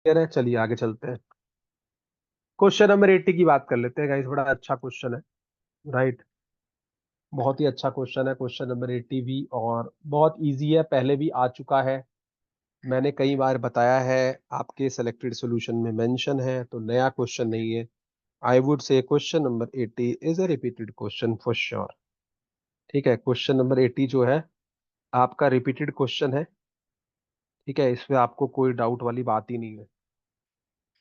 है, चलिए आगे चलते हैं। क्वेश्चन नंबर 80 की बात कर लेते हैं गाइस। बड़ा अच्छा क्वेश्चन है, राइट। बहुत ही अच्छा क्वेश्चन है क्वेश्चन नंबर 80 भी, और बहुत इजी है, पहले भी आ चुका है। मैंने कई बार बताया है, आपके सिलेक्टेड सॉल्यूशन में मेंशन है, तो नया क्वेश्चन नहीं है। I would say question number 80 is a repeated question for sure. ठीक है, क्वेश्चन नंबर 80 जो है आपका रिपीटेड क्वेश्चन है। ठीक है, इसमें आपको कोई डाउट वाली बात ही नहीं है।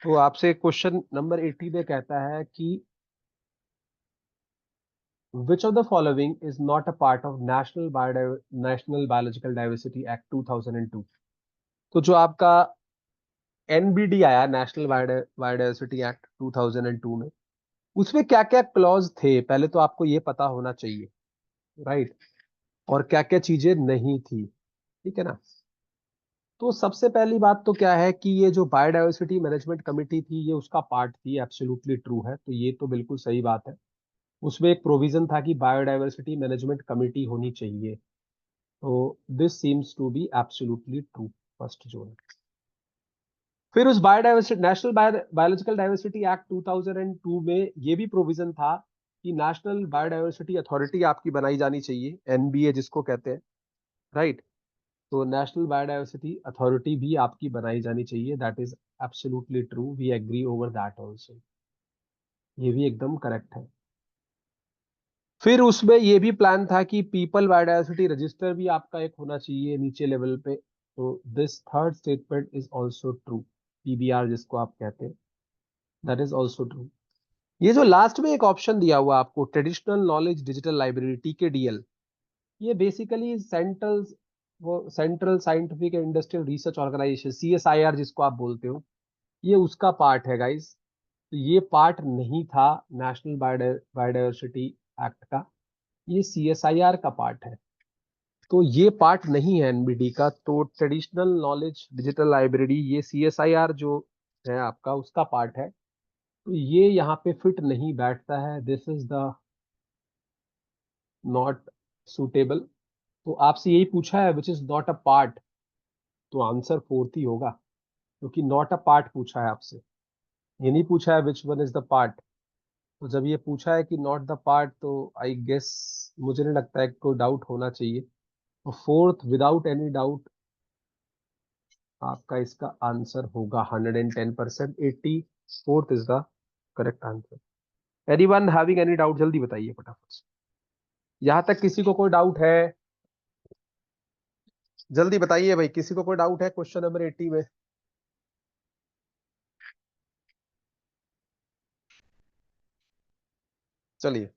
तो आपसे क्वेश्चन नंबर 80 में कहता है कि which of the following is not a part of National Biological Diversity Act 2002। तो जो आपका एनबीडी आया, नेशनल बायोडायवर्सिटी एक्ट 2002 में, उसमें क्या क्या क्लॉज थे पहले तो आपको ये पता होना चाहिए, राइट। और क्या क्या चीजें नहीं थी, ठीक है ना। तो सबसे पहली बात तो क्या है कि ये जो बायोडायवर्सिटी मैनेजमेंट कमेटी थी, ये उसका पार्ट थी, एब्सोल्युटली ट्रू है, तो ये तो बिल्कुल सही बात है। उसमें एक प्रोविजन था कि बायोडायवर्सिटी मैनेजमेंट कमेटी होनी चाहिए, तो this seems to be absolutely true, first जो है। फिर उस biodiversity national biological diversity act 2002 में ये भी प्रोविजन था कि नेशनल बायोडायवर्सिटी अथॉरिटी आपकी बनाई जानी चाहिए, एनबीए जिसको कहते हैं, राइट। तो नेशनल बायोडायवर्सिटी अथॉरिटी भी आपकी बनाई जानी चाहिए, that is absolutely true, we agree over that also. ये भी एकदम करेक्ट है। फिर उसमें ये भी प्लान था कि पीपल बायोडायवर्सिटी रजिस्टर भी आपका एक होना चाहिए नीचे लेवल पे, तो this third statement is also true, PBR जिसको आप कहते हैं, दैट इज आल्सो ट्रू। ये जो लास्ट में एक ऑप्शन दिया हुआ आपको, traditional knowledge digital library, TKDL, ये basically central scientific and industrial research organisation, CSIR जिसको आप बोलते हो, ये उसका पार्ट है गाइस। तो ये पार्ट नहीं था नेशनल बायोडायवर्सिटी एक्ट का, ये सीएसआईआर का पार्ट है, तो ये पार्ट नहीं है एनबीडी का। तो ट्रेडिशनल नॉलेज डिजिटल लाइब्रेरी, ये सीएसआईआर जो है आपका, उसका पार्ट है, तो ये यहाँ पे फिट नहीं बैठता है, this is the not suitable. तो आपसे यही पूछा है which is not a part, तो आंसर फोर्थ ही होगा, क्योंकि नॉट अ पार्ट पूछा है आपसे, ये नहीं पूछा है which one is the part. तो जब ये पूछा है कि नॉट द पार्ट, तो आई गेस मुझे नहीं लगता है कि कोई डाउट होना चाहिए। तो फोर्थ विदाउट एनी डाउट आपका इसका आंसर होगा 110%, 80, fourth is the correct answer. Anyone having any doubt, जल्दी बताइए फटाफट से। यहां तक किसी को कोई डाउट है, जल्दी बताइए भाई, किसी को कोई डाउट है क्वेश्चन नंबर 80 में। चलिए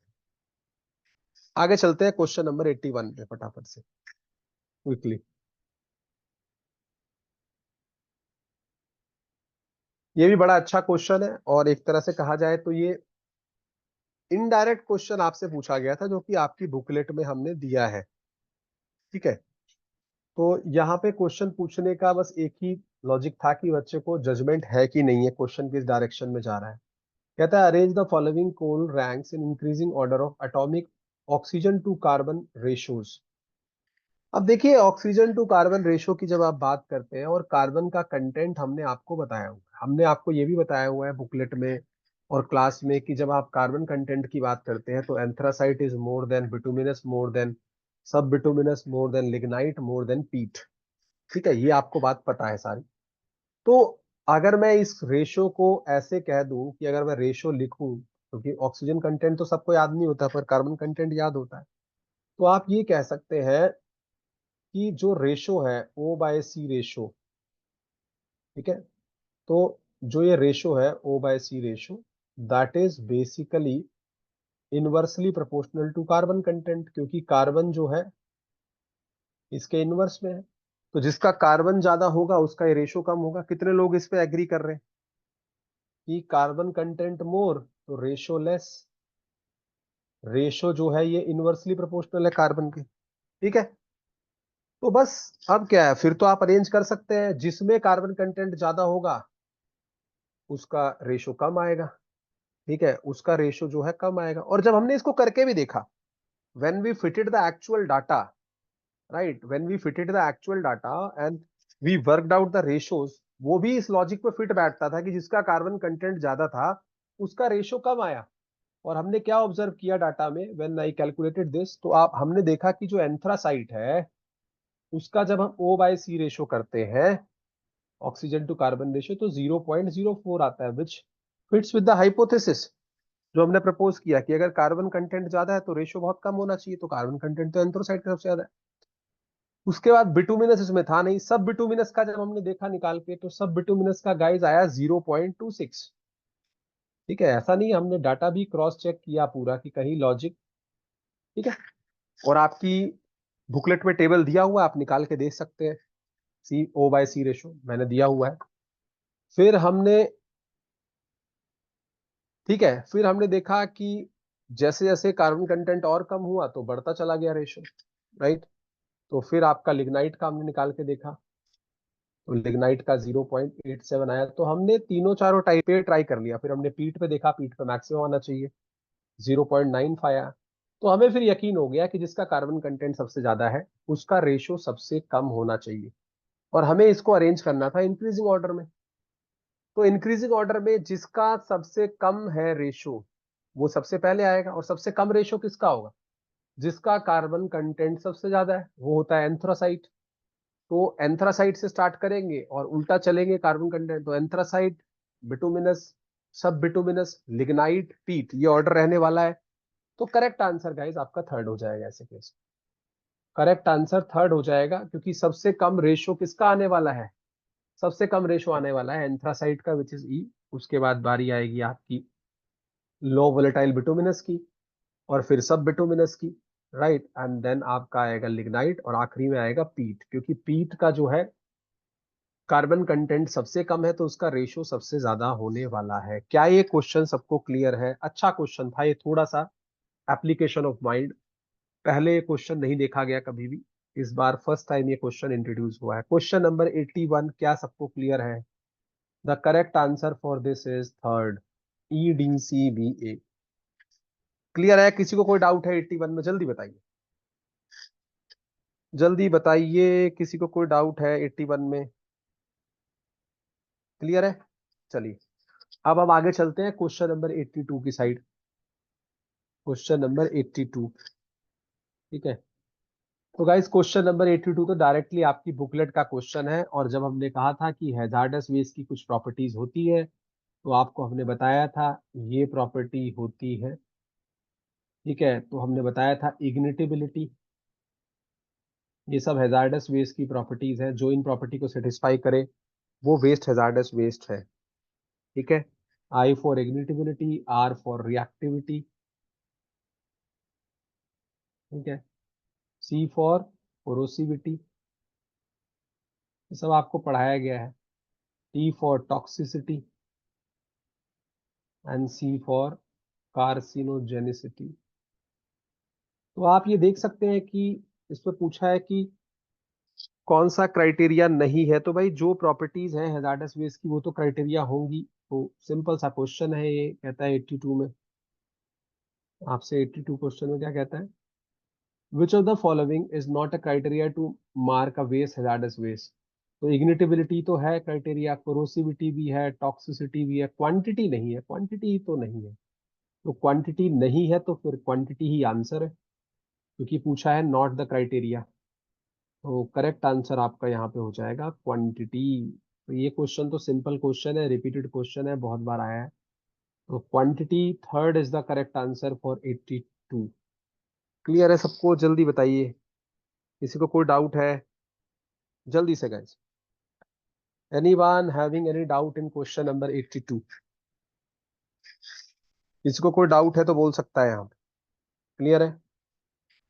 आगे चलते हैं क्वेश्चन नंबर 81 पे फटाफट से, क्विकली। ये भी बड़ा अच्छा क्वेश्चन है, और एक तरह से कहा जाए तो ये इनडायरेक्ट क्वेश्चन आपसे पूछा गया था, जो कि आपकी बुकलेट में हमने दिया है, ठीक है। तो यहाँ पे क्वेश्चन पूछने का बस एक ही लॉजिक था कि बच्चे को जजमेंट है कि नहीं है, क्वेश्चन किस डायरेक्शन में जा रहा है। कहता है arrange the following coal ranks in increasing order of atomic oxygen to carbon ratios. अब देखिए, ऑक्सीजन टू कार्बन रेशो की जब आप बात करते हैं, और कार्बन का कंटेंट हमने आपको बताया हुआ है, हमने आपको ये भी बताया हुआ है बुकलेट में और क्लास में, कि जब आप कार्बन कंटेंट की बात करते हैं तो anthracite is more than bituminous, more than sub bituminous, more than lignite, more than peat. ठीक है, ये आपको बात पता है सारी। तो अगर मैं इस रेशो को ऐसे कह दूं, कि अगर मैं रेशो लिखूं, क्योंकि ऑक्सीजन कंटेंट तो सबको याद नहीं होता, पर कार्बन कंटेंट याद होता है, तो आप ये कह सकते हैं कि जो रेशो है ओ बाय सी रेशो, ठीक है। तो जो ये रेशो है O by C ratio, that is basically inversely proportional to carbon content, क्योंकि कार्बन जो है इसके इनवर्स में है, तो जिसका कार्बन ज्यादा होगा उसका ये रेशो कम होगा। कितने लोग इस पे एग्री कर रहे हैं कि कार्बन कंटेंट मोर तो रेशो लेस, रेशो जो है ये इनवर्सली प्रोपोर्शनल है कार्बन के, ठीक है। तो बस अब क्या है, फिर तो आप अरेंज कर सकते हैं, जिसमें कार्बन कंटेंट ज्यादा होगा उसका रेशो कम आएगा, ठीक है, उसका रेशो जो है कम आएगा। और जब हमने इसको करके भी देखा, when we fitted the actual data, right, when we fitted the actual data and we worked out the ratios, वो भी इस लॉजिक पे फिट बैठता था कि जिसका कार्बन कंटेंट ज्यादा था उसका रेशो कम आया। और हमने क्या ऑब्जर्व किया डाटा में, व्हेन आई कैलकुलेटेड दिस, तो आप हमने देखा कि जो एंथ्रासाइट है उसका जब हम O बाय C रेशो करते हैं, ऑक्सीजन टू कार्बन रेशो, तो 0.04 आता है, which fits with the hypothesis जो हमने प्रपोज किया कि अगर कार्बन कंटेंट ज्यादा है तो रेशो बहुत कम होना चाहिए, तो कार्बन कंटेंट तो एंथ्रासाइट का सबसे ज्यादा है। उसके बाद बिटुमिनस इसमें था नहीं, सब बिटुमिनस का जब हमने देखा निकाल के, तो सब बिटुमिनस का गाइस आया 0.26। ठीक है, ऐसा नहीं, हमने डाटा भी क्रॉस चेक किया पूरा कि कहीं लॉजिक, ठीक है। और आपकी बुकलेट में टेबल दिया हुआ है, आप निकाल के देख सकते हैं, CO/C रेशो मैंने दिया हुआ है। फिर हमने, ठीक है, फिर हमने देखा कि जैसे जैसे कार्बन कंटेंट और कम हुआ तो बढ़ता चला गया रेशो, राइट। तो फिर आपका लिग्नाइट का हमने निकाल के देखा, तो लिग्नाइट का 0.87 आया। तो हमने तीनों चारों टाइप पे ट्राई कर लिया, फिर हमने पीट पे देखा, पीट पे मैक्सिमम आना चाहिए, 0.95 आया। तो हमें फिर यकीन हो गया कि जिसका कार्बन कंटेंट सबसे ज्यादा है उसका रेशो सबसे कम होना चाहिए, और हमें इसको अरेंज करना था इंक्रीजिंग ऑर्डर में। तो इंक्रीजिंग ऑर्डर में जिसका सबसे कम है रेशो वो सबसे पहले आएगा, और सबसे कम रेशो किसका होगा, जिसका कार्बन कंटेंट सबसे ज्यादा है, वो होता है एंथ्रासाइट। तो एंथ्रासाइट से स्टार्ट करेंगे और उल्टा चलेंगे कार्बन कंटेंट, तो एंथ्रासाइट, बिटुमिनस, सब बिटुमिनस, लिग्नाइट, पीट, ये ऑर्डर रहने वाला है। तो करेक्ट आंसर गाइस आपका थर्ड हो जाएगा ऐसे केस। करेक्ट आंसर थर्ड हो जाएगा, क्योंकि सबसे कम रेशो किसका आने वाला है, सबसे कम रेशो आने वाला है एंथ्रासाइट का, विच इज ई। उसके बाद बारी आएगी आपकी लो वोलेटाइल बिटुमिनस की, और फिर सब बिटुमिनस की, राइट। एंड देन आपका आएगा लिग्नाइट, और आखिरी में आएगा पीट, क्योंकि पीट का जो है कार्बन कंटेंट सबसे कम है तो उसका रेशो सबसे ज्यादा होने वाला है। क्या ये क्वेश्चन सबको क्लियर है? अच्छा क्वेश्चन था ये, थोड़ा सा एप्लीकेशन ऑफ माइंड, पहले ये क्वेश्चन नहीं देखा गया कभी भी, इस बार फर्स्ट टाइम ये क्वेश्चन इंट्रोड्यूस हुआ है। क्वेश्चन नंबर 81, क्या सबको क्लियर है? The correct answer for this is third, EDCBA। Clear है? किसी को कोई डाउट है 81 में? जल्दी बताइए, जल्दी बताइए, किसी को कोई डाउट है 81 में? क्लियर है? चलिए, अब हम आगे चलते हैं क्वेश्चन नंबर 82 की साइड। क्वेश्चन नंबर 82, ठीक है। तो गाइस क्वेश्चन नंबर 82 तो डायरेक्टली आपकी बुकलेट का क्वेश्चन है, और जब हमने कहा था कि हैजार्डस वेस्ट की कुछ प्रॉपर्टीज होती है, तो आपको हमने बताया था ये प्रॉपर्टी होती है, ठीक है। तो हमने बताया था इग्निटेबिलिटी, ये सब हैजार्डस वेस्ट की प्रॉपर्टीज है, जो इन प्रॉपर्टी को सेटिस्फाई करे वो वेस्ट हैजार्डस वेस्ट है, ठीक है। I for ignitability, R for reactivity, ठीक है, C फॉर कोरोसिविटी, ये सब आपको पढ़ाया गया है, T for toxicity, and C for carcinogenicity. तो आप ये देख सकते हैं कि इसमें पूछा है कि कौन सा क्राइटेरिया नहीं है, तो भाई जो प्रॉपर्टीज हैं हैजार्डस वेस्ट की वो तो क्राइटेरिया होंगी। तो सिंपल सा क्वेश्चन है ये, कहता है 82 में, आपसे 82 क्वेश्चन में क्या कहता है, which of the following is not a criteria to mark a waste hazardous waste. तो इग्निटेबिलिटी तो है क्राइटेरिया, कोरोसिविटी भी है, टॉक्सिसिटी भी है, क्वांटिटी नहीं है, क्वांटिटी तो नहीं है। तो क्वांटिटी नहीं है तो फिर क्वांटिटी ही आंसर है, क्योंकि पूछा है नॉट द क्राइटेरिया। तो करेक्ट आंसर आपका यहाँ पे हो जाएगा क्वांटिटी। तो ये क्वेश्चन तो सिंपल क्वेश्चन है, रिपीटेड क्वेश्चन है, बहुत बार आया है। तो quantity third is the correct answer for 82। Clear है सबको? जल्दी बताइए, किसी को कोई डाउट है? जल्दी से guys, anyone having any doubt in question number 82? किसी को कोई डाउट है तो बोल सकता है यहाँ पे। क्लियर है?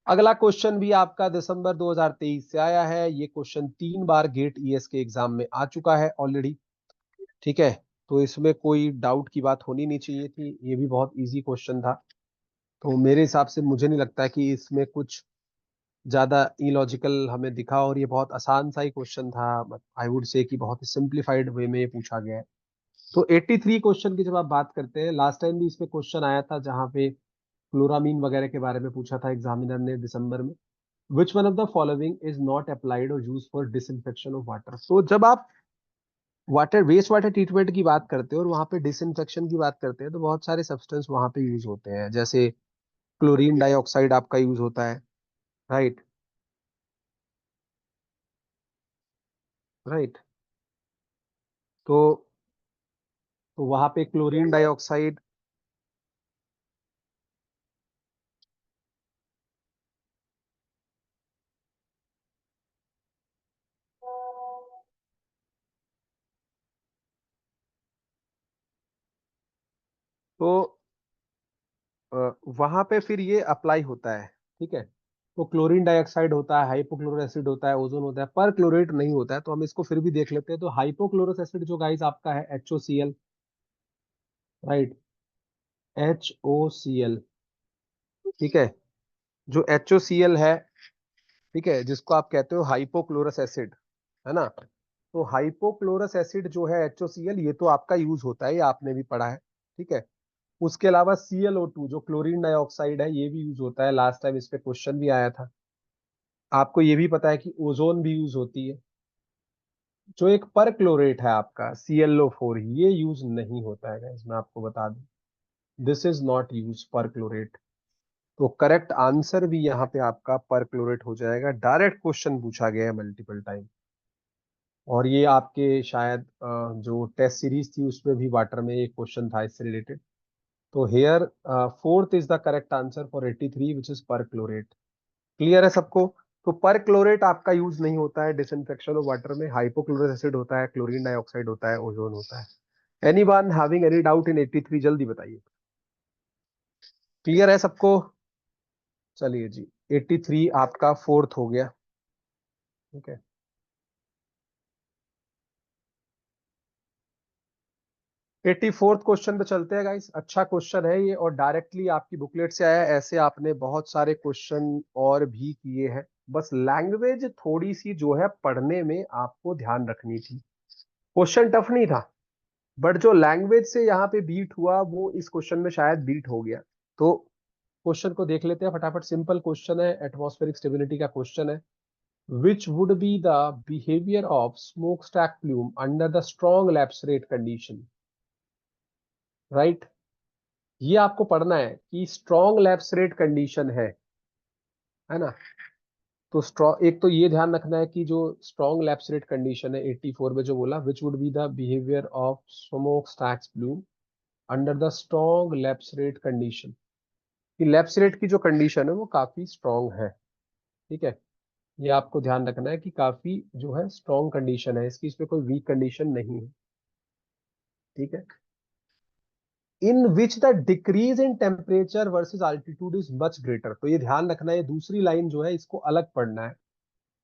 अगला क्वेश्चन भी आपका दिसंबर 2023 से आया है, ये क्वेश्चन 3 बार गेट ईएस के एग्जाम में आ चुका है ऑलरेडी, ठीक है। तो इसमें कोई डाउट की बात होनी नहीं चाहिए थी, ये भी बहुत इजी क्वेश्चन था। तो मेरे हिसाब से मुझे नहीं लगता कि इसमें कुछ ज्यादा इलॉजिकल हमें दिखा, और ये बहुत आसान सा ही क्वेश्चन था, आई वुड से कि बहुत ही सिंप्लीफाइड वे में ये पूछा गया है। तो 83 क्वेश्चन की जब आप बात करते हैं, लास्ट टाइम भी इसमें क्वेश्चन आया था जहाँ पे क्लोरामीन वगैरह के बारे में पूछा था एग्जामिनर ने दिसंबर में। Which one of the following is not applied or used for disinfection of water. तो जब आप वाटर वेस्ट वाटर ट्रीटमेंट की बात करते हैं और वहाँ पे डिसइंफेक्शन की बात करते हैं, तो बहुत सारे सब्सटेंस वहाँ पे यूज होते हैं, जैसे क्लोरीन डाइऑक्साइड आपका यूज होता है। राइट। राइट। तो वहाँ पे क्लोरीन डाइऑक्साइड। तो वहां पे फिर ये अप्लाई होता है। ठीक है। तो क्लोरीन डाइऑक्साइड होता है, हाइपोक्लोरिक एसिड होता है, ओजोन होता है, पर क्लोरेट नहीं होता है, तो हम इसको फिर भी देख लेते हैं। तो हाइपोक्लोरिक एसिड जो गाइस आपका है HOCl। राइट। HOCl। ठीक है। जो HOCl है, ठीक है, जिसको आप कहते हो हाइपोक्लोरस एसिड, है ना। तो हाइपोक्लोरस एसिड जो है HOCl, ये तो आपका यूज होता है, ये आपने भी पढ़ा है। ठीक है। उसके अलावा ClO2 जो क्लोरीन डाइऑक्साइड है, ये भी यूज होता है, लास्ट टाइम इस पे क्वेश्चन भी आया था। आपको ये भी पता है कि ओजोन भी यूज होती है। जो एक पर क्लोरेट है आपका ClO4, ये यूज नहीं होता है guys, मैं आपको बता दूं। दिस इज नॉट यूज पर क्लोरेट। तो करेक्ट आंसर भी यहाँ पे आपका पर क्लोरेट हो जाएगा। डायरेक्ट क्वेश्चन पूछा गया है मल्टीपल टाइम। और ये आपके शायद जो टेस्ट सीरीज थी उसमें भी वाटर में एक क्वेश्चन था इससे रिलेटेड। तो here fourth is the correct answer for 83, which is perchlorate. Clear है सबको। तो पर क्लोरेट आपका यूज नहीं होता है डिसइंफेक्शन ऑफ वाटर में। हाइपोक्लोरिक एसिड होता है, क्लोरीन डाइऑक्साइड होता है, ओजोन होता है। Any one having any doubt in 83, जल्दी बताइए। क्लियर है सबको। चलिए जी, 83 आपका फोर्थ हो गया। ठीक है। 84th क्वेश्चन पे चलते हैं गाइस। अच्छा क्वेश्चन है ये और डायरेक्टली आपकी बुकलेट से आया है। ऐसे आपने बहुत सारे क्वेश्चन और भी किए हैं। बस लैंग्वेज थोड़ी सी जो है पढ़ने में आपको ध्यान रखनी थी। क्वेश्चन टफ नहीं था, बट जो लैंग्वेज से यहाँ पे बीट हुआ वो इस क्वेश्चन में शायद बीट हो गया। तो क्वेश्चन को देख लेते हैं फटाफट। सिंपल क्वेश्चन है, एटमॉस्फेरिक स्टेबिलिटी का क्वेश्चन है। Which would be the behaviour of smoke stack plume under the strong lapse rate condition. Right. ये आपको पढ़ना है कि स्ट्रॉन्ग लैप्स रेट कंडीशन है ना। तो स्ट्रॉन्ग, एक तो ये ध्यान रखना है कि जो स्ट्रॉन्ग लैप्स रेट कंडीशन है 84 में जो बोला, which would be the behaviour of smoke stacks plume under the strong lapse rate condition. कि लैप्स रेट की जो कंडीशन है वो काफी स्ट्रॉन्ग है। ठीक है। ये आपको ध्यान रखना है कि काफी जो है स्ट्रॉन्ग कंडीशन है इसकी, इसमें कोई वीक कंडीशन नहीं है। ठीक है। In which the decrease in temperature versus altitude is much greater. तो ये ध्यान रखना है, ये दूसरी लाइन जो है इसको अलग पढ़ना है।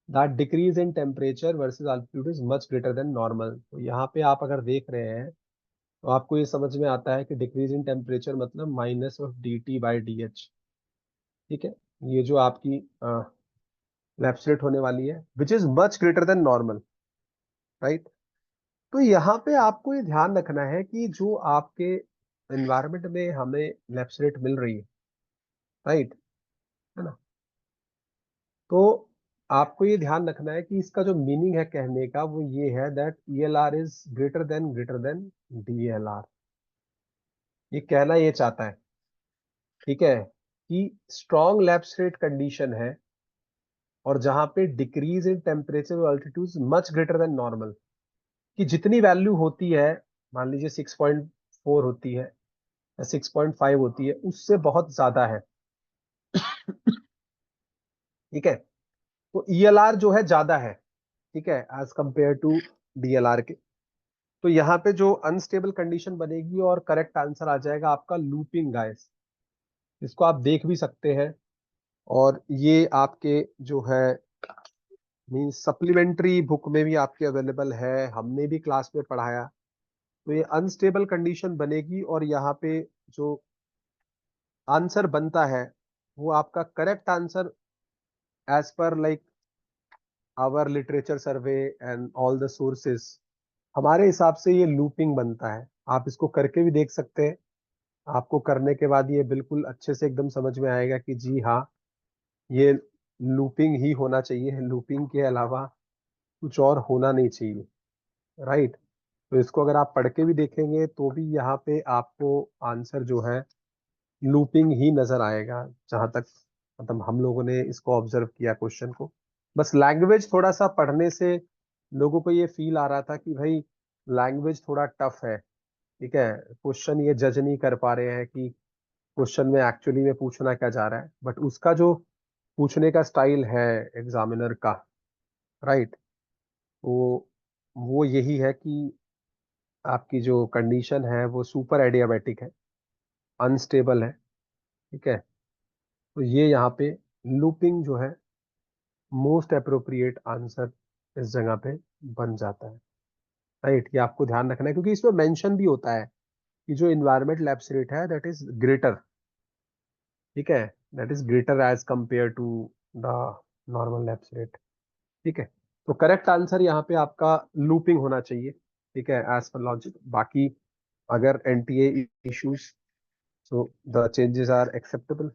That decrease in temperature versus altitude is much greater than normal. तो यहाँ पे आप अगर देख रहे हैं तो आपको ये समझ में आता है कि डिक्रीज इन टेम्परेचर मतलब -(dT/dH). ठीक है। ये जो आपकी लैप्सलेट होने वाली है, which is much greater than normal. Right. तो यहाँ पे आपको ये ध्यान रखना है कि जो आपके एनवायरमेंट में हमें लैप्सलेट मिल रही है, राइट, है ना। तो आपको ये ध्यान रखना है कि इसका जो मीनिंग है कहने का वो ये है that ELR is greater than DLR। ये कहना ये चाहता है, ठीक है, कि स्ट्रॉन्ग लैप्स रेट कंडीशन है और जहां पे डिक्रीज इन टेम्परेचर और altitude much greater than normal. कि जितनी वैल्यू होती है, मान लीजिए 6.4 होती है या 6.5 होती है, उससे बहुत ज्यादा है। ठीक है। तो ELR जो है ज्यादा है, ठीक है, एज कंपेयर टू DLR के। तो यहाँ पे जो अनस्टेबल कंडीशन बनेगी और करेक्ट आंसर आ जाएगा आपका लूपिंग गाइस। इसको आप देख भी सकते हैं और ये आपके जो है मीन सप्लीमेंट्री बुक में भी आपके अवेलेबल है, हमने भी क्लास में पढ़ाया। तो ये अनस्टेबल कंडीशन बनेगी और यहाँ पे जो आंसर बनता है वो आपका correct answer as per like our literature survey and all the sources, हमारे हिसाब से ये लूपिंग बनता है। आप इसको करके भी देख सकते हैं। आपको करने के बाद ये बिल्कुल अच्छे से एकदम समझ में आएगा कि जी हाँ, ये लूपिंग ही होना चाहिए, लूपिंग के अलावा कुछ और होना नहीं चाहिए। राइट। तो इसको अगर आप पढ़ के भी देखेंगे तो भी यहाँ पे आपको आंसर जो है लूपिंग ही नजर आएगा, जहां तक मतलब हम लोगों ने इसको ऑब्जर्व किया क्वेश्चन को। बस लैंग्वेज थोड़ा सा पढ़ने से लोगों को ये फील आ रहा था कि भाई लैंग्वेज थोड़ा टफ है, ठीक है, क्वेश्चन ये जज नहीं कर पा रहे हैं कि क्वेश्चन में एक्चुअली में पूछना क्या जा रहा है, बट उसका जो पूछने का स्टाइल है एग्जामिनर का, राइट, वो यही है कि आपकी जो कंडीशन है वो सुपर एडियाबैटिक है, अनस्टेबल है, ठीक है। तो ये यहाँ पे लूपिंग जो है मोस्ट अप्रोप्रिएट आंसर इस जगह पे बन जाता है, राइट। ये आपको ध्यान रखना है क्योंकि इसमें मेंशन भी होता है कि जो इन्वायरमेंट लैप्स रेट है दैट इज ग्रेटर, ठीक है, that is greater as compare to the normal lapse rate, ठीक है। तो करेक्ट आंसर यहाँ पे आपका लूपिंग होना चाहिए, ठीक है, एज पर लॉजिक। बाकी अगर NTA issues, so the changes are acceptable,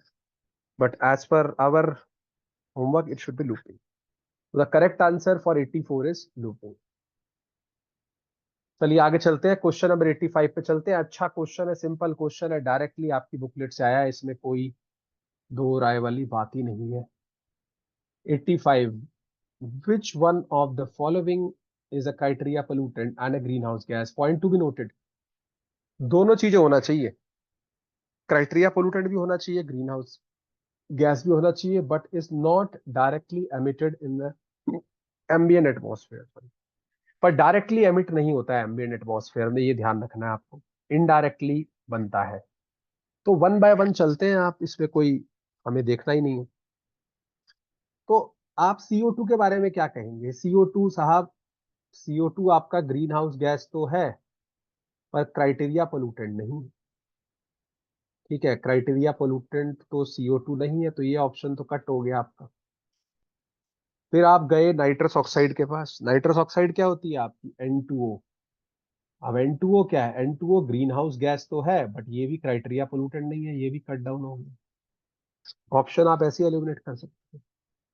but as per our homework it should be looping. The correct answer for 84 is looping. चलिए आगे चलते हैं, क्वेश्चन नंबर 85 पे चलते हैं। अच्छा क्वेश्चन है, सिंपल क्वेश्चन है, डायरेक्टली आपकी बुकलेट से आया है, इसमें कोई दो राय वाली बात ही नहीं है। 85, which one of the following is a criteria pollutant and a greenhouse gas? Point to be noted, दोनों चीजें होना चाहिए, क्राइटेरिया पोल्यूटेंट भी होना चाहिए, ग्रीन हाउस गैस भी होना चाहिए, but is not directly emitted in the ambient atmosphere. पर डायरेक्टली एमिट नहीं होता है एम्बियंट एटमॉस्फेयर में, ये ध्यान रखना है आपको, इनडायरेक्टली बनता है। तो वन बाय वन चलते हैं, आप इसमें कोई हमें देखना ही नहीं है। तो आप CO2 के बारे में क्या कहेंगे? CO2 साहब, CO2 आपका ग्रीन हाउस गैस तो है पर क्राइटेरिया पोल्यूटेंट नहीं, ठीक है, क्राइटेरिया पोल्यूटेंट तो CO2 नहीं है, तो ये ऑप्शन तो कट हो गया आपका। फिर आप गए नाइट्रस ऑक्साइड के पास। नाइट्रस ऑक्साइड क्या होती है आपकी? N2O। अब N2O क्या है? N2O ग्रीन हाउस गैस तो है बट ये भी क्राइटेरिया पोल्यूटेंट नहीं है, ये भी कट डाउन हो गया। ऑप्शन आप ऐसे एलिमिनेट कर सकते हैं।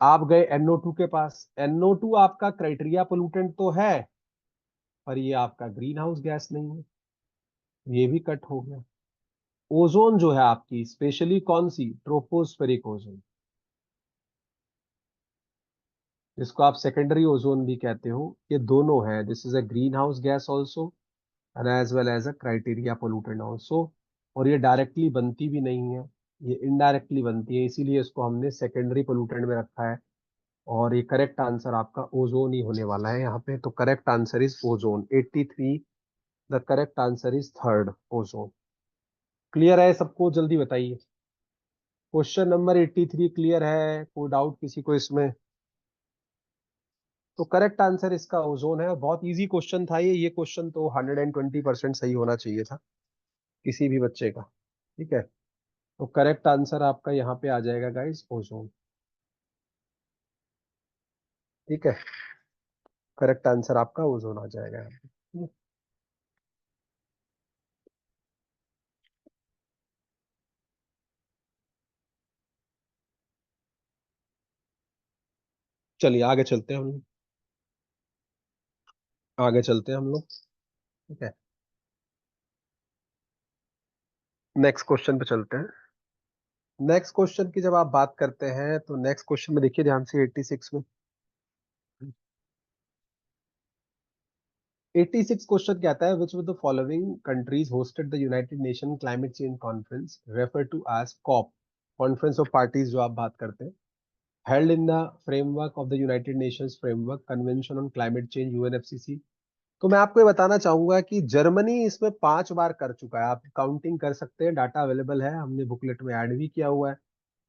आप गए NO2 के पास। NO2 आपका क्राइटेरिया पोल्यूटेंट तो है पर ये आपका ग्रीन हाउस गैस नहीं है, ये भी कट हो गया। ओजोन जो है आपकी, स्पेशली कौन सी? ट्रोपोस्फेरिक ओजोन, जिसको आप सेकेंडरी ओजोन भी कहते हो, ये दोनों है, this is a greenhouse gas also and as well as a criteria pollutant also. और ये डायरेक्टली बनती भी नहीं है, ये इनडायरेक्टली बनती है, इसीलिए इसको हमने सेकेंडरी पोल्यूटेंट में रखा है। और ये करेक्ट आंसर आपका ओजोन ही होने वाला है यहाँ पे। तो correct answer is ozone. 83, the correct answer is third, ozone. Clear है सबको? जल्दी बताइए। क्वेश्चन नंबर 83 क्लियर है? कोई डाउट किसी को इसमें? तो करेक्ट आंसर इसका ओजोन है। बहुत इजी क्वेश्चन था ये क्वेश्चन तो 120% सही होना चाहिए था किसी भी बच्चे का, ठीक है। तो करेक्ट आंसर आपका यहाँ पे आ जाएगा गाइस, ओजोन, ठीक है। करेक्ट आंसर आपका ओजोन आ जाएगा यहाँ पे, ठीक है? चलिए आगे चलते हैं हम लोग, आगे चलते हैं हम लोग, ठीक है। नेक्स्ट क्वेश्चन पे चलते हैं। नेक्स्ट क्वेश्चन की जब आप बात करते हैं तो नेक्स्ट क्वेश्चन में देखिए ध्यान से, 86 में। 86 क्वेश्चन कहता है, which of the following countries hosted the United Nation climate change conference refer to as COP, conference of parties जो आप बात करते हैं, held in the framework of the United Nations framework convention on climate change, UNFCC। तो मैं आपको ये बताना चाहूंगा कि जर्मनी इसमें 5 बार कर चुका है, आप काउंटिंग कर सकते हैं, डाटा अवेलेबल है, हमने बुकलेट में ऐड भी किया हुआ है,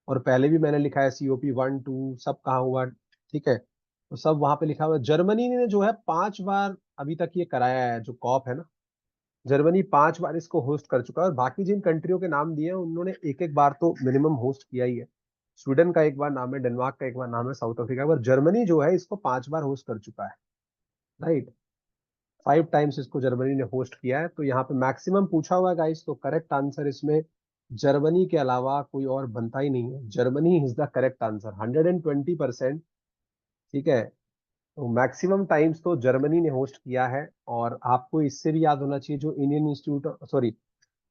और पहले भी मैंने लिखा है COP 1 2 सब कहाँ हुआ, ठीक है, तो सब वहां पे लिखा हुआ है। जर्मनी ने जो है 5 बार अभी तक ये कराया है, जो कॉप है ना, जर्मनी 5 बार इसको होस्ट कर चुका है। और बाकी जिन कंट्रियों के नाम दिए हैं उन्होंने एक एक बार तो मिनिमम होस्ट किया ही है। स्वीडन का एक बार नाम है, डेनमार्क का एक बार नाम है, साउथ अफ्रीका, पर जर्मनी जो है इसको 5 बार होस्ट कर चुका है, राइट। 5 टाइम्स इसको जर्मनी ने होस्ट किया है, तो यहाँ पे मैक्सिमम पूछा हुआ है गाइस, तो करेक्ट आंसर इसमें जर्मनी के अलावा कोई और बनता ही नहीं है, Germany is the correct answer 120%, ठीक है। तो मैक्सिमम टाइम्स तो जर्मनी ने होस्ट किया है। और आपको इससे भी याद होना चाहिए, जो इंडियन इंस्टीट्यूट, सॉरी,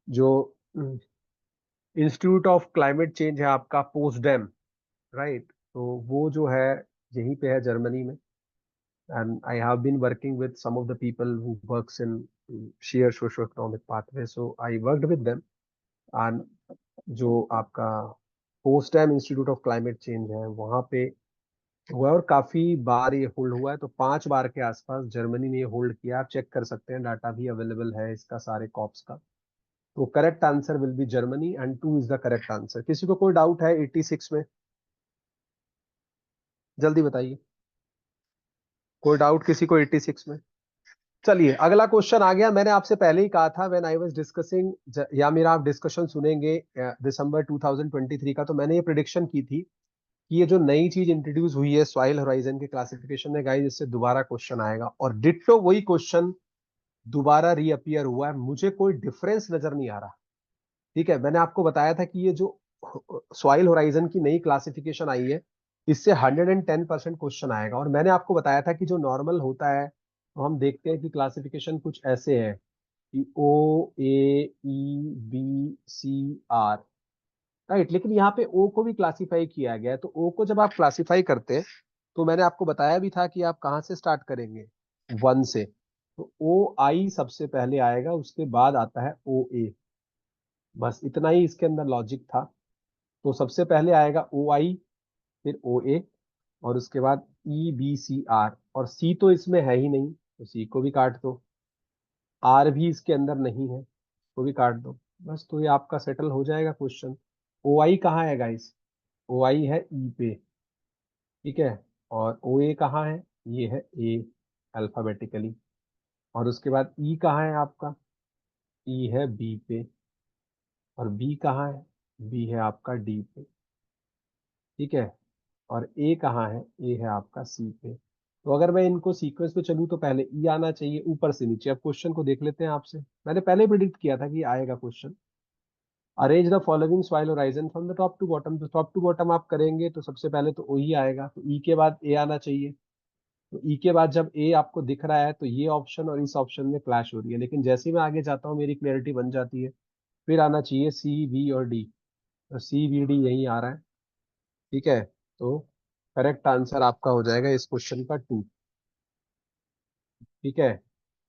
जो इंस्टीट्यूट ऑफ क्लाइमेट चेंज है आपका, पोस्टडेम, राइट, तो वो जो है यहीं पे है जर्मनी में। And I have been working with some of the people who works in share socio economic pathway, so I worked with them. And जो आपका Potsdam institute of climate change है वहाँ पे हुआ है, और काफी बार ये होल्ड हुआ है, तो 5 बार के आसपास जर्मनी ने ये होल्ड किया। आप चेक कर सकते हैं, डाटा भी अवेलेबल है इसका सारे कॉप्स का। तो correct answer will be Germany and 2 is the correct answer. किसी को कोई डाउट है 86 में? जल्दी बताइए, कोई डाउट किसी को 86 में? चलिए अगला क्वेश्चन आ गया। मैंने आपसे पहले ही कहा था, व्हेन आई वाज डिस्कसिंग, या मेरा आप डिस्कशन सुनेंगे दिसंबर 2023 का, तो मैंने ये प्रिडिक्शन की थी कि ये जो नई चीज इंट्रोड्यूस हुई है सॉइल होराइजन के क्लासिफिकेशन में, गाइस, इससे दोबारा क्वेश्चन आएगा, और डिट्टो वही क्वेश्चन दोबारा रीअपियर हुआ है। मुझे कोई डिफरेंस नजर नहीं आ रहा। ठीक है, मैंने आपको बताया था कि ये जो सॉइल होराइजन की नई क्लासिफिकेशन आई है, इससे 110% क्वेश्चन आएगा। और मैंने आपको बताया था कि जो नॉर्मल होता है, तो हम देखते हैं कि क्लासिफिकेशन कुछ ऐसे है कि ओ, ए, ई, बी, सी, आर, राइट। लेकिन यहाँ पे ओ को भी क्लासिफाई किया गया है। तो ओ को जब आप क्लासिफाई करते हैं, तो मैंने आपको बताया भी था कि आप कहाँ से स्टार्ट करेंगे, 1 से। तो ओ आई सबसे पहले आएगा, उसके बाद आता है ओ ए। बस इतना ही इसके अंदर लॉजिक था। तो सबसे पहले आएगा ओ आई, फिर ओ ए, और उसके बाद ई, बी, सी, आर, और सी तो इसमें है ही नहीं, तो सी को भी काट दो। आर भी इसके अंदर नहीं है, तो भी काट दो। बस, तो ये आपका सेटल हो जाएगा क्वेश्चन। ओ आई कहाँ है गाइस? ओ आई है ई पे, ठीक है। और ओ ए कहाँ है? ये है ए, अल्फाबेटिकली। और उसके बाद ई कहाँ है आपका? ई है बी पे। और बी कहाँ है? बी है आपका डी पे, ठीक है। और ए कहाँ है? ए है आपका सी पे। तो अगर मैं इनको सीक्वेंस पे चलूँ, तो पहले ई आना चाहिए ऊपर से नीचे। अब क्वेश्चन को देख लेते हैं आपसे। मैंने पहले प्रिडिक्ट किया था कि ये आएगा question. Arrange the following soil horizon from the top to bottom. तो टॉप टू बॉटम आप करेंगे तो सबसे पहले तो ओ ही आएगा, तो ई के बाद ए आना चाहिए। तो ई के बाद जब ए आपको दिख रहा है, तो ये ऑप्शन और इस ऑप्शन में क्लैश हो रही है, लेकिन जैसे ही मैं आगे जाता हूँ मेरी क्लैरिटी बन जाती है। फिर आना चाहिए सी, बी और डी। तो सी, बी, डी यही आ रहा है, ठीक है। तो करेक्ट आंसर आपका हो जाएगा इस क्वेश्चन का 2, ठीक है।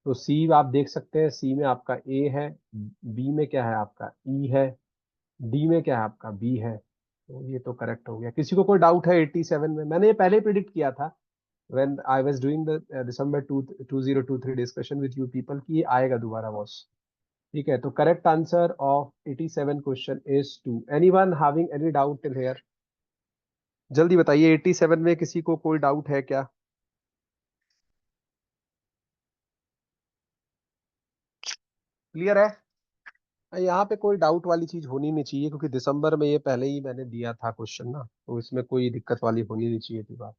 तो सी आप देख सकते हैं, सी में आपका ए है, बी में क्या है आपका ई है, डी में क्या है आपका बी है। तो ये तो करेक्ट हो गया। किसी को कोई डाउट है 87 में? मैंने ये पहले प्रिडिक्ट किया था when I was doing the December 2023 discussion with you people कि ये आएगा दोबारा बॉस। ठीक है, तो correct answer of 87 question is 2। Anyone having any doubt till here? जल्दी बताइए, 87 में किसी को कोई डाउट है क्या? क्लियर है? यहाँ पे कोई डाउट वाली चीज होनी नहीं चाहिए, क्योंकि दिसंबर में ये पहले ही मैंने दिया था क्वेश्चन ना, तो इसमें कोई दिक्कत वाली होनी नहीं चाहिए थी बात।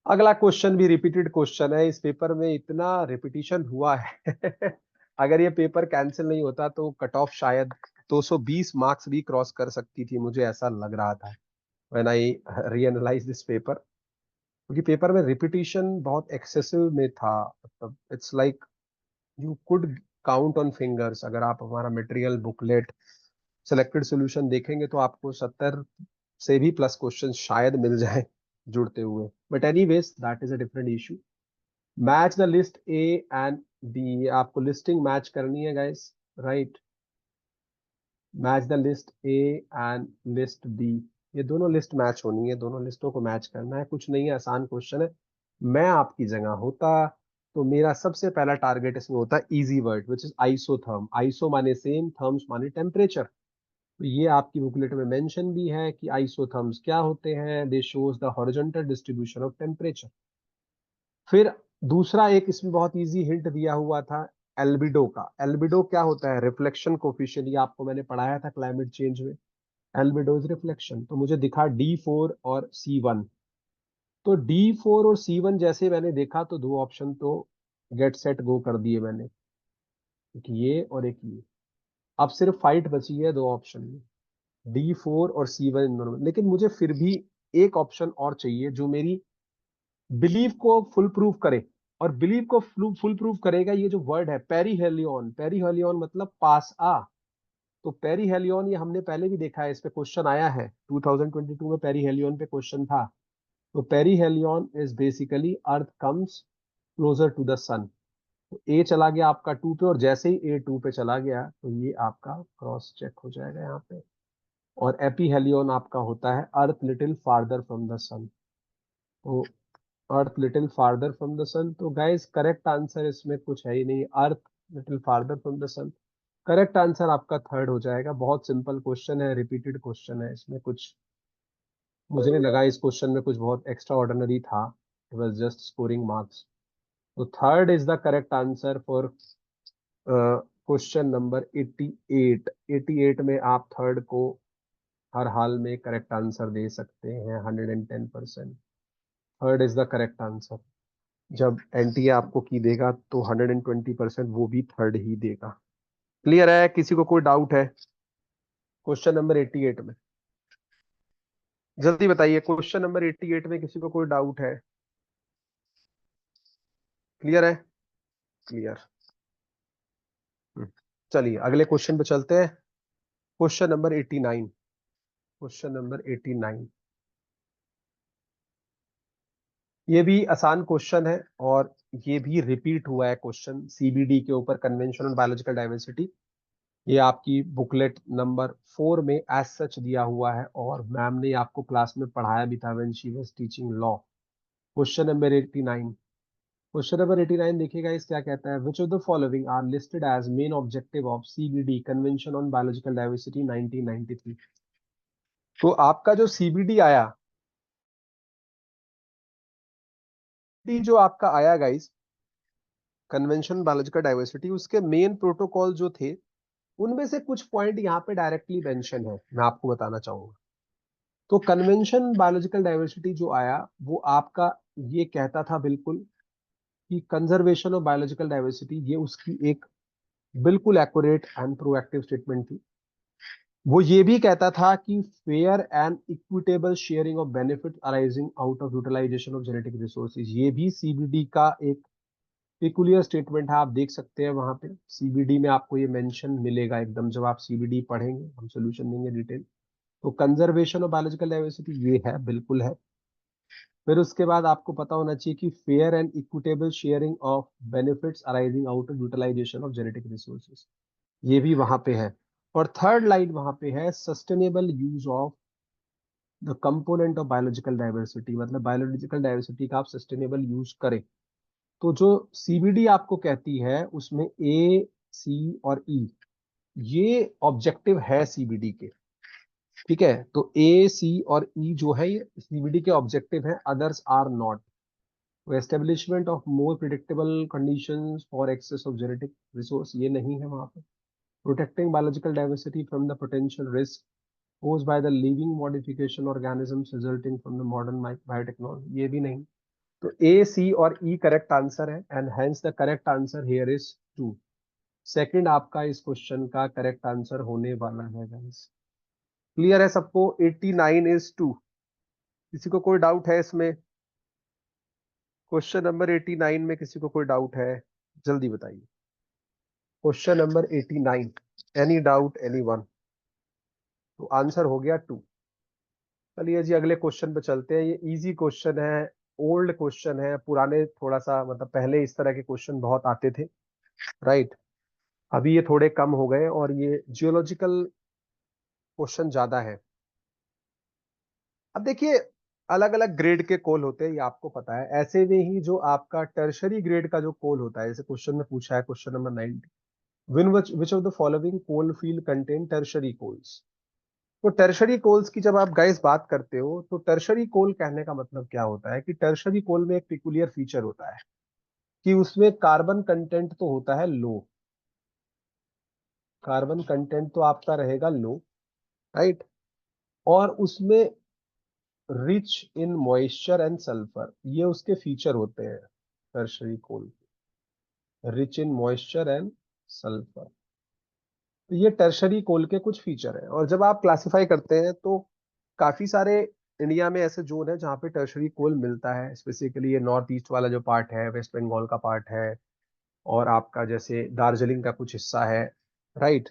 अगला क्वेश्चन भी रिपीटेड क्वेश्चन है, इस पेपर में इतना रिपीटिशन हुआ है अगर ये पेपर कैंसिल नहीं होता तो कट ऑफ शायद 220 मार्क्स भी क्रॉस कर सकती थी, मुझे ऐसा लग रहा था व्हेन आई रीएनालाइज दिस पेपर। क्योंकि पेपर में रिपीटिशन बहुत एक्सेसिव में था, मतलब it's like you could count on fingers. अगर आप हमारा मटेरियल, बुकलेट, सिलेक्टेड सॉल्यूशन देखेंगे, तो आपको 70 से भी प्लस क्वेश्चन शायद मिल जाए जुड़ते हुए। But anyways that is a different issue. Match the list A and B, आपको लिस्टिंग मैच करनी है guys, right. Match the list A and list B, ये दोनों लिस्ट मैच होनी है, दोनों लिस्टों को मैच करना है। कुछ नहीं है, आसान क्वेश्चन है। मैं आपकी जगह होता तो मेरा सबसे पहला टारगेट इसमें होता है easy word, which is isotherm. Iso माने सेम, थर्म्स माने टेम्परेचर। तो ये आपकी बुकलेट में मेंशन भी है कि आइसोथर्म्स क्या होते हैं, दे shows the horizontal distribution of temperature. फिर दूसरा एक इसमें बहुत इजी हिंट दिया हुआ था एल्बिडो का। एल्बिडो क्या होता है? रिफ्लेक्शन कोफिशिएंट, ये आपको मैंने पढ़ाया था क्लाइमेट चेंज में। Albedo is reflection. तो मुझे दिखा D4 और C1। तो D4 और C1 जैसे मैंने देखा, तो दो ऑप्शन तो गेट सेट गो कर दिए मैंने, एक ये और एक ये। अब सिर्फ फाइट बची है दो ऑप्शन में, D4 और C1 इन दोनों में। लेकिन मुझे फिर भी एक ऑप्शन और चाहिए जो मेरी बिलीव को फुल प्रूफ करे, और बिलीव को फुल प्रूफ करेगा ये जो वर्ड है पेरीहेलियन, पेरीहेलियन मतलब पास आ। तो पेरीहेलियन ये हमने पहले भी देखा है, इस पे क्वेश्चन आया है 2022 में, पेरीहेलियन पे क्वेश्चन था। तो perihelion is basically earth comes closer to the sun. तो ए चला गया आपका 2 पे, और जैसे ही ए 2 पे चला गया तो ये आपका क्रॉस चेक हो जाएगा यहाँ पे। और एपीहेलियन आपका होता है earth little farther from the sun. तो earth little farther from the sun, तो गाइस करेक्ट आंसर इसमें कुछ है ही नहीं, earth little farther from the sun. Correct answer आपका थर्ड हो जाएगा। बहुत सिंपल क्वेश्चन है, रिपीटेड क्वेश्चन है, इसमें कुछ मुझे नहीं लगा इस क्वेश्चन में कुछ बहुत एक्स्ट्रा ऑर्डिनरी था। It was just scoring marks. तो third is the correct answer for question number 88। 88 में आप थर्ड को हर हाल में करेक्ट आंसर दे सकते हैं 110%। Third is the correct answer. जब एनटीए आपको की देगा तो 120% वो भी थर्ड ही देगा। क्लियर है? किसी को कोई डाउट है क्वेश्चन नंबर 88 में? जल्दी बताइए, क्वेश्चन नंबर 88 में किसी को कोई डाउट है? क्लियर है? क्लियर। चलिए अगले क्वेश्चन पे चलते हैं। Question number 89। क्वेश्चन नंबर 89, ये भी आसान क्वेश्चन है, और ये भी रिपीट हुआ है क्वेश्चन सीबीडी के ऊपर, कन्वेंशन ऑन बायोलॉजिकल डाइवर्सिटी। ये आपकी बुकलेट नंबर 4 में एज सच दिया हुआ है, और मैम ने आपको क्लास में पढ़ाया भी था when she was teaching law. Question number 89। Question number 89 देखिएगा, इस क्या कहता है, which of the following are listed as main objective of CBD convention on biological diversity 1993। तो आपका जो सीबीडी आया, जो आपका आया गाइस कन्वेंशन बायोलॉजिकल डाइवर्सिटी, उसके मेन प्रोटोकॉल जो थे उनमें से कुछ पॉइंट यहाँ पे डायरेक्टली मेंशन है, मैं आपको बताना चाहूंगा। तो कन्वेंशन बायोलॉजिकल डाइवर्सिटी जो आया वो आपका ये कहता था बिल्कुल कि कंजर्वेशन ऑफ बायोलॉजिकल डाइवर्सिटी, ये उसकी एक बिल्कुल एक्यूरेट एंड प्रोएक्टिव स्टेटमेंट थी। वो ये भी कहता था कि fair and equitable sharing of benefit arising out of utilisation of genetic resources, ये भी सीबीडी का एक पिकुलियर स्टेटमेंट है। आप देख सकते हैं वहां पे सीबीडी में आपको ये मेंशन मिलेगा एकदम, जब आप सीबीडी पढ़ेंगे हम सोल्यूशन देंगे डिटेल। तो कंजर्वेशन ऑफ बायोलॉजिकल डाइवर्सिटी ये है, बिल्कुल है। फिर उसके बाद आपको पता होना चाहिए कि fair and equitable sharing of benefits arising out of utilisation of genetic resources, ये भी वहां पे है। और थर्ड लाइन वहां पे है sustainable use of the component of biological diversity, मतलब बायोलॉजिकल डाइवर्सिटी का आप सस्टेनेबल यूज करें। तो जो सीबीडी आपको कहती है उसमें ए, सी और ई, ये ऑब्जेक्टिव है सीबीडी के। ठीक है, तो ए, सी और ई जो है ये सीबीडी के ऑब्जेक्टिव है, others are not. Establishment of more predictable conditions for access of genetic resource, ये नहीं है वहां पे। Protecting biological diversity from the potential risk posed by the living modification organisms resulting from the modern biotechnology, ये भी नहीं। तो ए, सी और ई करेक्ट आंसर है, and hence the correct answer here is 2। Second आपका इस क्वेश्चन का करेक्ट आंसर होने वाला है गाइस। क्लियर है सबको? 89 इज 2। किसी को कोई डाउट है इसमें? क्वेश्चन नंबर 89 में किसी को कोई डाउट है? जल्दी बताइए। Question number 89, any doubt any one? तो आंसर हो गया 2। चलिए जी अगले क्वेश्चन पे चलते हैं। ये इजी क्वेश्चन है, ओल्ड क्वेश्चन है, पुराने थोड़ा सा मतलब पहले इस तरह के क्वेश्चन बहुत आते थे, राइट। अभी ये थोड़े कम हो गए, और ये जियोलॉजिकल क्वेश्चन ज्यादा है। अब देखिए, अलग अलग ग्रेड के कोल होते हैं, ये आपको पता है। ऐसे में ही जो आपका टर्शरी ग्रेड का जो कोल होता है, जैसे क्वेश्चन में पूछा है question number 90, which of the following coal field contain tertiary coals. तो टर्शरी कोल्स की जब आप गाइस बात करते हो, तो टर्शरी कोल कहने का मतलब क्या होता है कि टर्शरी कोल में एक पिकुलियर फीचर होता है कि उसमें कार्बन कंटेंट तो होता है लो, कार्बन कंटेंट तो आपका रहेगा लो, राइट। और उसमें rich in moisture and sulphur, ये उसके फीचर होते हैं tertiary coal, rich in moisture and sulphur. तो ये टर्शरी कोल के कुछ फीचर है। और जब आप क्लासिफाई करते हैं तो काफी सारे इंडिया में ऐसे जोन है जहाँ पे टर्शरी कोल मिलता है, स्पेसिफिकली ये नॉर्थ ईस्ट वाला जो पार्ट है, वेस्ट बंगाल का पार्ट है, और आपका जैसे दार्जिलिंग का कुछ हिस्सा है, राइट।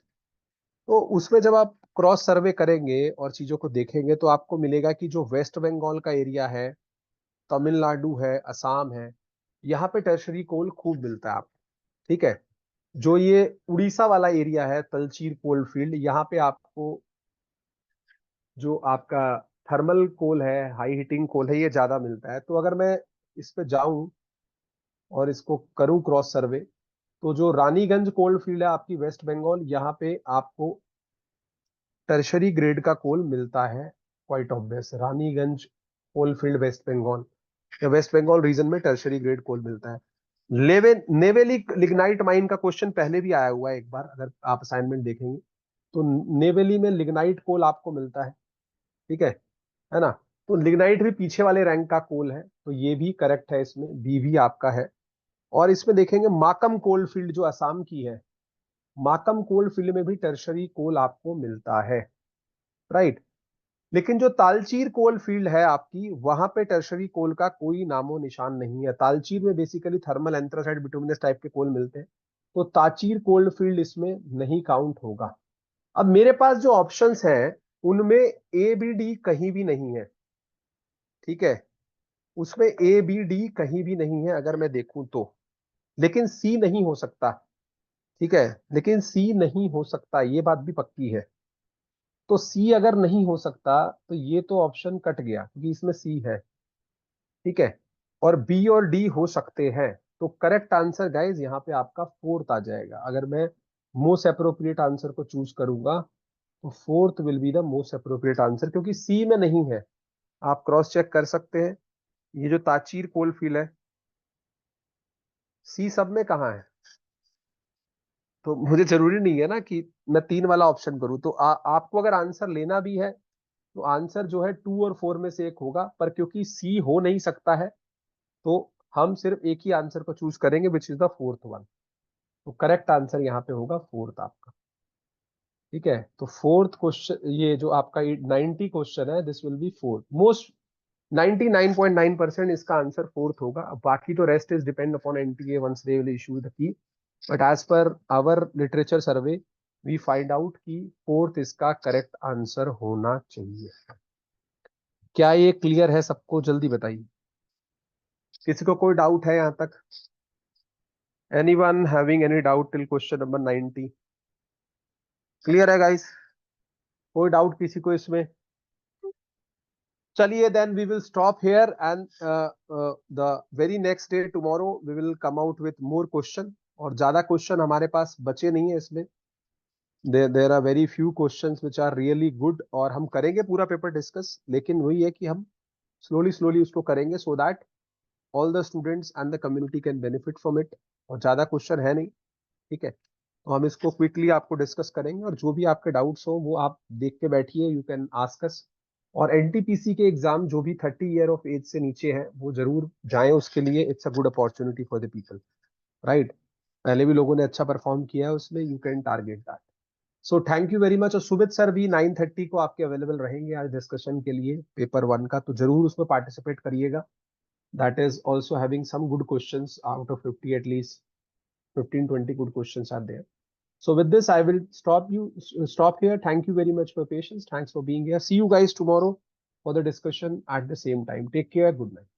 तो उसमें जब आप क्रॉस सर्वे करेंगे और चीजों को देखेंगे तो आपको मिलेगा कि जो वेस्ट बंगाल का एरिया है, तमिलनाडु है, असम है, यहाँ पे टर्शरी कोल खूब मिलता है आपको, ठीक है। जो ये उड़ीसा वाला एरिया है, तलचीर कोल फील्ड, यहाँ पे आपको जो आपका थर्मल कोल है, हाई हीटिंग कोल है, ये ज्यादा मिलता है। तो अगर मैं इस पे जाऊं और इसको करूं क्रॉस सर्वे, तो जो रानीगंज कोल फील्ड है आपकी वेस्ट बंगाल, यहाँ पे आपको टर्शरी ग्रेड का कोल मिलता है, quite obvious. Raniganj coal field West Bengal, या वेस्ट बंगाल रीजन में टर्शरी ग्रेड कोल मिलता है। नेवेली लिग्नाइट माइन का क्वेश्चन पहले भी आया हुआ है एक बार, अगर आप असाइनमेंट देखेंगे तो नेवेली में लिग्नाइट कोल आपको मिलता है, ठीक है ना। तो लिग्नाइट भी पीछे वाले रैंक का कोल है, तो ये भी करेक्ट है, इसमें बी भी आपका है। और इसमें देखेंगे माकम कोल फील्ड जो असम की है, माकम कोल फील्ड में भी टर्शरी कोल आपको मिलता है, राइट। लेकिन जो तालचीर कोल फील्ड है आपकी, वहां पे टर्शरी कोल का कोई नामो निशान नहीं है। तालचीर में basically thermal anthracite bituminous type के कोल मिलते हैं, तो ताचीर कोल्ड फील्ड इसमें नहीं काउंट होगा। अब मेरे पास जो ऑप्शंस हैं उनमें ए बी डी कहीं भी नहीं है, ठीक है, उसमें ए बी डी कहीं भी नहीं है अगर मैं देखूं तो। लेकिन सी नहीं हो सकता, ठीक है, लेकिन सी नहीं हो सकता, ये बात भी पक्की है। तो सी अगर नहीं हो सकता तो ये तो ऑप्शन कट गया, क्योंकि इसमें सी है, ठीक है। और बी और डी हो सकते हैं, तो करेक्ट आंसर गाइज यहाँ पे आपका फोर्थ आ जाएगा। अगर मैं मोस्ट अप्रोप्रिएट आंसर को चूज करूंगा तो fourth will be the most appropriate answer, क्योंकि सी में नहीं है। आप क्रॉस चेक कर सकते हैं, ये जो ताचीर कोल फील्ड है, सी सब में कहाँ है। तो मुझे जरूरी नहीं है ना कि मैं 3 वाला ऑप्शन करूं। तो आपको अगर आंसर लेना भी है तो आंसर जो है 2 और 4 में से एक होगा, पर क्योंकि सी हो नहीं सकता है तो हम सिर्फ एक ही आंसर को चूज करेंगे, which is the fourth one. तो करेक्ट आंसर यहाँ पे होगा फोर्थ आपका, ठीक है। तो फोर्थ क्वेश्चन, ये जो आपका 90 क्वेश्चन है, this will be fourth most, 99.9% इसका आंसर फोर्थ होगा। अब बाकी तो rest is depend upon NTA once they will issue the key, but as per our literature survey we find out कि फोर्थ इसका करेक्ट आंसर होना चाहिए। क्या ये क्लियर है सबको? जल्दी बताइए, किसी को कोई डाउट है यहाँ तक? Anyone having any doubt till question number 90? Clear है गाइस? कोई डाउट किसी को इसमें? चलिए then we will stop here, and the very next day tomorrow we will come out with more question. और ज्यादा क्वेश्चन हमारे पास बचे नहीं है इसमें, there are very few questions which are really good, और हम करेंगे पूरा पेपर डिस्कस, लेकिन वही है कि हम स्लोली स्लोली उसको करेंगे, so that all the students and the community can benefit from it. और ज्यादा क्वेश्चन है नहीं, ठीक है, तो हम इसको क्विकली आपको डिस्कस करेंगे, और जो भी आपके डाउट्स हो वो आप देख के बैठिए, यू कैन आस्क अस। और एनटीपीसी के एग्जाम जो भी 30 ईयर ऑफ एज से नीचे हैं वो जरूर जाएं, उसके लिए it's a good opportunity for the people, right. पहले भी लोगों ने अच्छा परफॉर्म किया है उसमें, you can target that. So thank you very much. और सुमित सर भी 9:30 को आपके अवेलेबल रहेंगे आज डिस्कशन के लिए पेपर 1 का, तो जरूर उसमें पार्टिसिपेट करिएगा। That is also having some good question, out of 50 at least 15-20 good questions are there. So with this, I will stop here. Thank you very much for your patience. Thanks for being here. See you guys tomorrow for the discussion at the same time. Take care. Good night.